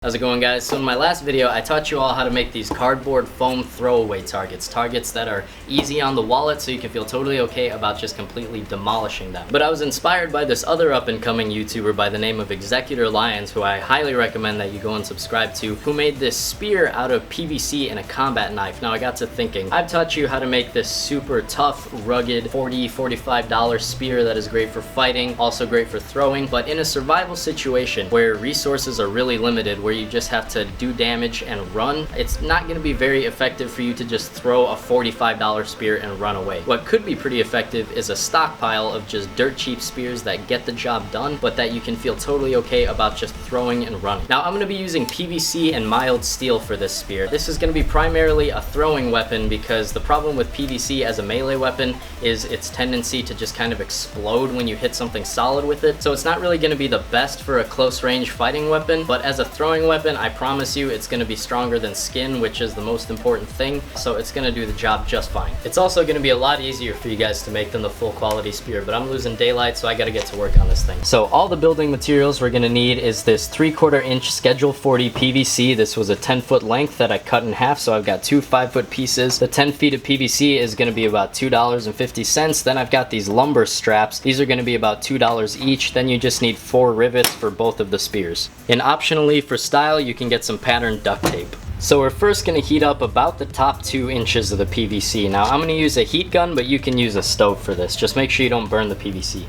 How's it going, guys? So in my last video I taught you all how to make these cardboard foam throwaway targets that are easy on the wallet so you can feel totally okay about just completely demolishing them. But I was inspired by this other up-and-coming YouTuber by the name of Executor, who I highly recommend that you go and subscribe to, who made this spear out of PVC and a combat knife. Now I got to thinking, I've taught you how to make this super tough, rugged $40-$45 spear that is great for fighting, also great for throwing, but in a survival situation where resources are really limited, where you just have to do damage and run, it's not going to be very effective for you to just throw a $45 spear and run away. What could be pretty effective is a stockpile of just dirt cheap spears that get the job done, but that you can feel totally okay about just throwing and running. Now I'm going to be using PVC and mild steel for this spear. This is going to be primarily a throwing weapon because the problem with PVC as a melee weapon is its tendency to just kind of explode when you hit something solid with it. So it's not really going to be the best for a close range fighting weapon, but as a throwing weapon, I promise you it's going to be stronger than skin, which is the most important thing, so it's going to do the job just fine. It's also going to be a lot easier for you guys to make than the full quality spear, but I'm losing daylight, so I got to get to work on this thing. So all the building materials we're going to need is this 3/4 inch Schedule 40 PVC. This was a 10-foot length that I cut in half, so I've got two 5-foot pieces. The 10 feet of PVC is going to be about $2.50. Then I've got these lumber straps. These are going to be about $2 each. Then you just need 4 rivets for both of the spears. And optionally for style, you can get some patterned duct tape. So we're first going to heat up about the top 2 inches of the PVC. Now I'm going to use a heat gun, but you can use a stove for this. Just make sure you don't burn the PVC.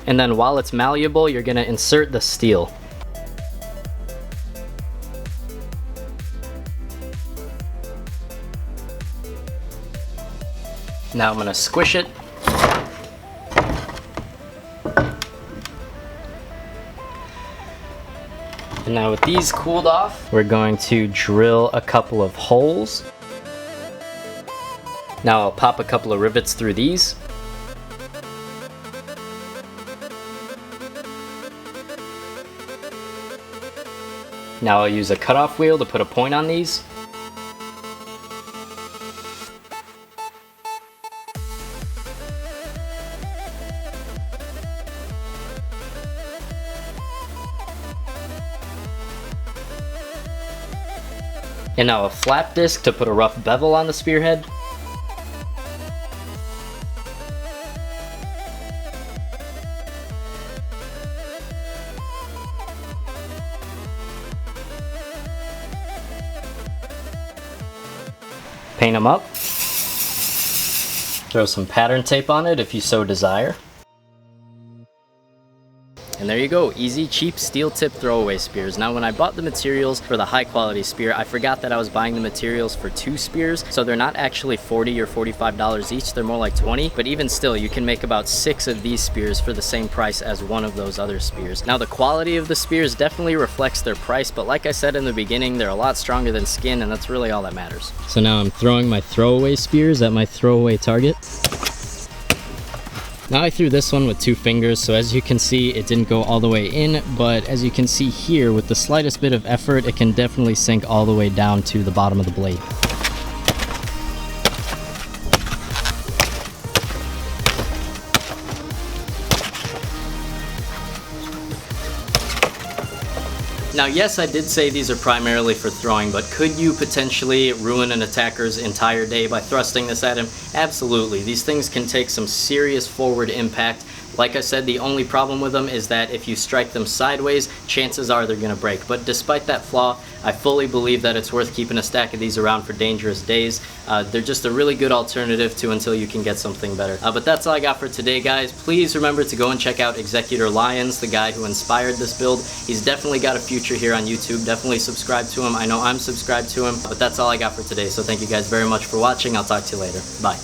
And then while it's malleable, you're going to insert the steel. Now I'm going to squish it. And now with these cooled off, we're going to drill a couple of holes. Now I'll pop a couple of rivets through these. Now I'll use a cutoff wheel to put a point on these. And now a flap disc to put a rough bevel on the spearhead. Paint them up. Throw some pattern tape on it if you so desire. And there you go, easy, cheap steel tip throwaway spears. Now when I bought the materials for the high quality spear, I forgot that I was buying the materials for 2 spears, so they're not actually $40 or $45 each, they're more like 20, but even still, you can make about 6 of these spears for the same price as one of those other spears. Now the quality of the spears definitely reflects their price, but like I said in the beginning, they're a lot stronger than skin, and that's really all that matters. So now I'm throwing my throwaway spears at my throwaway target. Now I threw this one with 2 fingers, so as you can see, it didn't go all the way in, but as you can see here, with the slightest bit of effort, it can definitely sink all the way down to the bottom of the blade. Now yes, I did say these are primarily for throwing, but could you potentially ruin an attacker's entire day by thrusting this at him? Absolutely. These things can take some serious forward impact. Like I said, the only problem with them is that if you strike them sideways, chances are they're going to break. But despite that flaw, I fully believe that it's worth keeping a stack of these around for dangerous days. They're just a really good alternative to until you can get something better. But that's all I got for today, guys. Please remember to go and check out Executor, the guy who inspired this build. He's definitely got a future here on YouTube. Definitely subscribe to him. I know I'm subscribed to him. But that's all I got for today. So thank you guys very much for watching. I'll talk to you later. Bye.